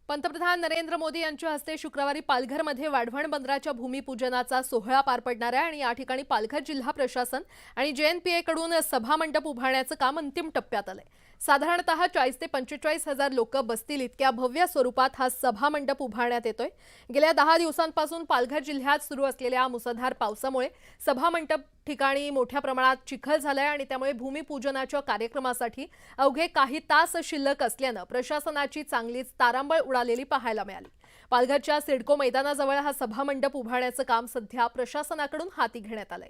पंतप्रधान नरेंद्र मोदी यांच्या हस्ते शुक्रवारी पालघरमध्ये वाढवण बंदराच्या भूमिपूजनाचा सोहळा पार पडणार आहे आणि या ठिकाणी पालघर जिल्हा प्रशासन आणि JNPA कडून सभामंडप उभारण्याचं काम अंतिम टप्प्यात आलंय। साधारणतः 40 ते 45 हजार लोक बसतील इतक्या भव्य स्वरूपात हा सभामंडप उभारण्यात येतोय। गेल्या 10 दिवसांपासून पालघर जिल्ह्यात सुरू असलेल्या मुसळधार पावसामुळे सभामंडप ठिकाणी मोठ्या प्रमाणात चिखल झालाय आणि त्यामुळे भूमिपूजनाच्या कार्यक्रमासाठी अवघे काही तास शिल्लक असल्याने प्रशासनाची चांगलीच तारांबळ उडालेली पाहायला मिळाली। पालघरच्या सिडको मैदानाजवळ हा सभामंडप उभारण्याचं काम सध्या प्रशासनाकडून हाती घेण्यात आलंय।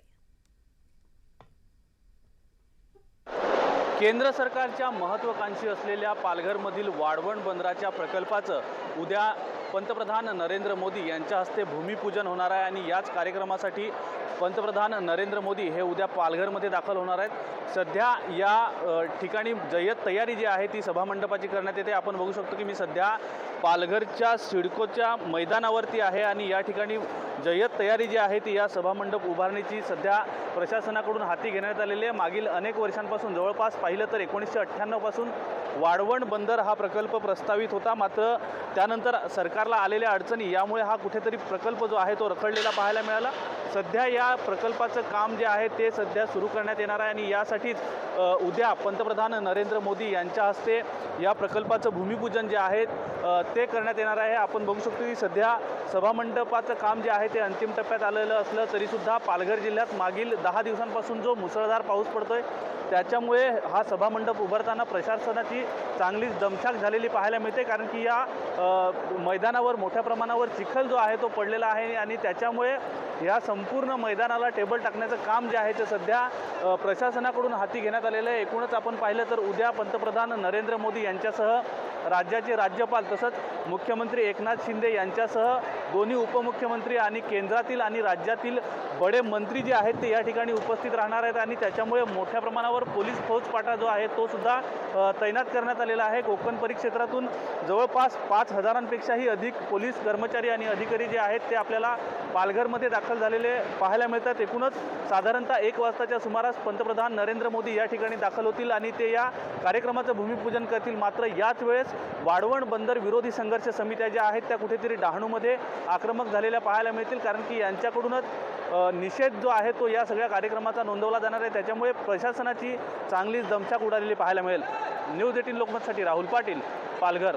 केंद्र सरकारच्या महत्त्वाकांक्षी असलेल्या पालघरमधील वाढवण बंदराच्या प्रकल्पाचं उद्या पंतप्रधान नरेंद्र मोदी यांच्या हस्ते भूमिपूजन होणार आहे आणि याच कार्यक्रमासाठी पंतप्रधान नरेंद्र मोदी हे उद्या पालघरमध्ये दाखल होणार आहेत। सध्या या ठिकाणी जय्यत तयारी जी आहे ती सभामंडपाची करण्यात येते। आपण बघू शकतो की मी सध्या पालघरच्या सिडकोच्या मैदानावरती आहे आणि या ठिकाणी जय्यत तयारी जी आहे ती या सभामंडप उभारणीची सध्या प्रशासनाकडून हाती घेण्यात आलेली आहे। मागील अनेक वर्षांपासून जवळपास पाहिलं तर 1998 पासून वाढवण बंदर हा प्रकल्प प्रस्तावित होता, मात्र त्यानंतर सरकारला आलेल्या अडचणी यामुळे हा कुठेतरी प्रकल्प जो आहे तो रखडलेला पाहायला मिळाला। सध्या या प्रकल्पाचं काम जे आहे ते सध्या सुरू करण्यात येणार आहे आणि यासाठीच उद्या पंतप्रधान नरेंद्र मोदी यांच्या हस्ते या प्रकल्पाचं भूमिपूजन जे आहे ते करण्यात येणार आहे। आपण बघू शकतो की सध्या सभामंडपाचं काम जे आहे ते अंतिम टप्प्यात आलेलं असलं तरीसुद्धा पालघर जिल्ह्यात मागील 10 दिवसांपासून जो मुसळधार पाऊस पडतोय त्याच्यामुळे हा सभामंडप उभारताना प्रशासनाची चांगलीच दमछाक झालेली पाहायला मिळते, कारण की या मैदानावर मोठ्या प्रमाणावर चिखल जो आहे तो पडलेला आहे आणि त्याच्यामुळे या संपूर्ण मैदानाला टेबल टाकण्याचं काम जे आहे ते सध्या प्रशासनाकडून हाती घेण्यात आलेलं आहे। एकूणच आपण पाहिलं तर उद्या पंतप्रधान नरेंद्र मोदी यांच्यासह राज्याचे राज्यपाल तसंच मुख्यमंत्री एकनाथ शिंदे यांच्यासह दोन्ही उपमुख्यमंत्री आणि केंद्रातील आणि राज्यातील बडे मंत्री जे आहेत ते या ठिकाणी उपस्थित राहणार आहेत आणि त्याच्यामुळे मोठ्या प्रमाणावर पोलीस फौजफाटा जो आहे तो सुद्धा तैनात करण्यात आलेला आहे। कोकण परिक्षेत्रातून जवळपास 5000पेक्षाही अधिक पोलीस कर्मचारी आणि अधिकारी जे आहेत ते आपल्याला पालघरमध्ये दाखल झालेले पाहायला मिळतात। एकूणच साधारणतः 1 वाजताच्या सुमारास पंतप्रधान नरेंद्र मोदी या ठिकाणी दाखल होतील आणि ते या कार्यक्रमाचं भूमिपूजन करतील। मात्र याच वेळेस वाढवण बंदर विरोधी संघर्ष समित्या ज्या आहेत त्या कुठेतरी डहाणूमध्ये आक्रमक झालेल्या पाहायला मिळतील, कारण की यांच्याकडूनच निषेध जो आहे तो या सगळ्या कार्यक्रमाचा नोंदवला जाणार आहे। त्याच्यामुळे प्रशासनाची चांगलीच दमछाक उडालेली पाहायला मिळेल। न्यूज 18 लोकमतसाठी राहुल पाटील, पालघर।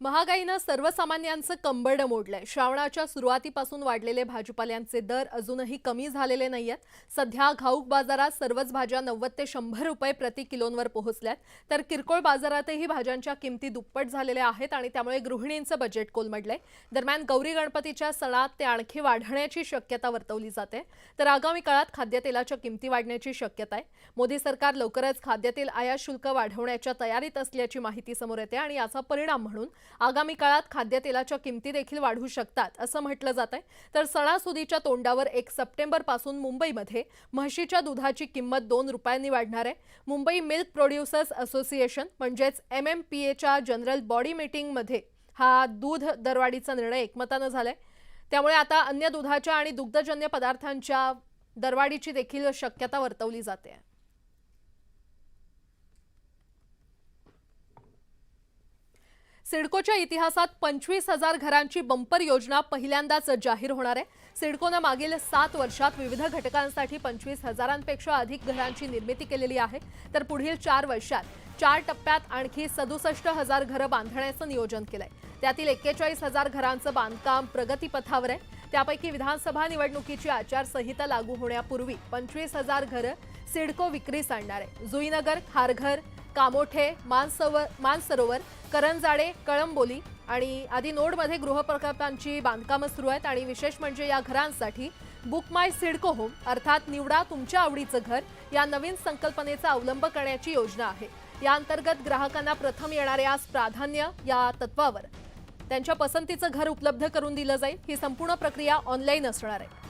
महागाईनं सर्वसामान्यांचं कंबरड मोडलंय। श्रावणाच्या सुरुवातीपासून वाढलेले भाजीपाल्यांचे दर अजूनही कमी झालेले नाहीयेत। सध्या घाऊक बाजारात सर्वच भाज्या 90 ते 100 रुपये प्रति किलोवर पोहोचल्यात, तर किरकोळ बाजारातही भाज्यांच्या किमती दुप्पट झालेल्या आहेत आणि त्यामुळे गृहिणींचं बजेट कोलमडलंय। दरम्यान गौरी गणपतीच्या सणात ते आणखी वाढण्याची शक्यता वर्तवली जाते, तर आगामी काळात खाद्यतेलाच्या किमती वाढण्याची शक्यता आहे। मोदी सरकार लवकरच खाद्यतेल आयात शुल्क वाढवण्याच्या तयारीत असल्याची माहिती समोर येते आणि याचा परिणाम म्हणून आगामी काळात खाद्यतेलाच्या किमती देखील वाढू शकतात असं म्हटलं जातंय। तर सणासुदीच्या तोंडावर 1 सप्टेंबर पासून मुंबईमध्ये म्हशीच्या दुधाची किंमत 2 रुपयांनी वाढणार आहे। मुंबई मिल्क प्रोड्युसर्स असोसिएशन म्हणजेच MMPAच्या जनरल बॉडी मीटिंगमध्ये हा दूध दरवाढीचा निर्णय एकमतानं झालाय। त्यामुळे आता अन्य दुधाच्या आणि दुग्धजन्य पदार्थांच्या दरवाढीची देखील शक्यता वर्तवली जाते। सिडकोच्या इतिहासात 25,000 घरांची बंपर योजना पहिल्यांदाच जाहीर होणार आहे। सिडकोने मागील 7 वर्षात विविध घटकांसाठी 25,000पेक्षा अधिक घरांची निर्मिती केलेली आहे, तर पुढील 4 वर्षात 4 टप्प्यात आणखी 67,000 घरं बांधण्याचं नियोजन केलंय। त्यातील 41,000 घरांचं बांधकाम प्रगतीपथावर आहे। त्यापैकी विधानसभा निवडणुकीची आचारसंहिता लागू होण्यापूर्वी 25,000 घरं सिडको विक्रीस आणणार आहे। जुईनगर, खारघर, कामोठे, मानसरोवर, करंजाडे, कळंबोली आणि आदी नोडमध्ये गृहप्रकल्पांची बांधकामं सुरू आहेत आणि विशेष म्हणजे या घरांसाठी बुक माय सिडको होम अर्थात निवडा तुमच्या आवडीचं घर या नवीन संकल्पनेचा अवलंब करण्याची योजना आहे। या अंतर्गत ग्राहकांना प्रथम येणाऱ्यास प्राधान्य या तत्वावर त्यांच्या पसंतीचं घर उपलब्ध करून दिलं जाईल। ही संपूर्ण प्रक्रिया ऑनलाईन असणार आहे।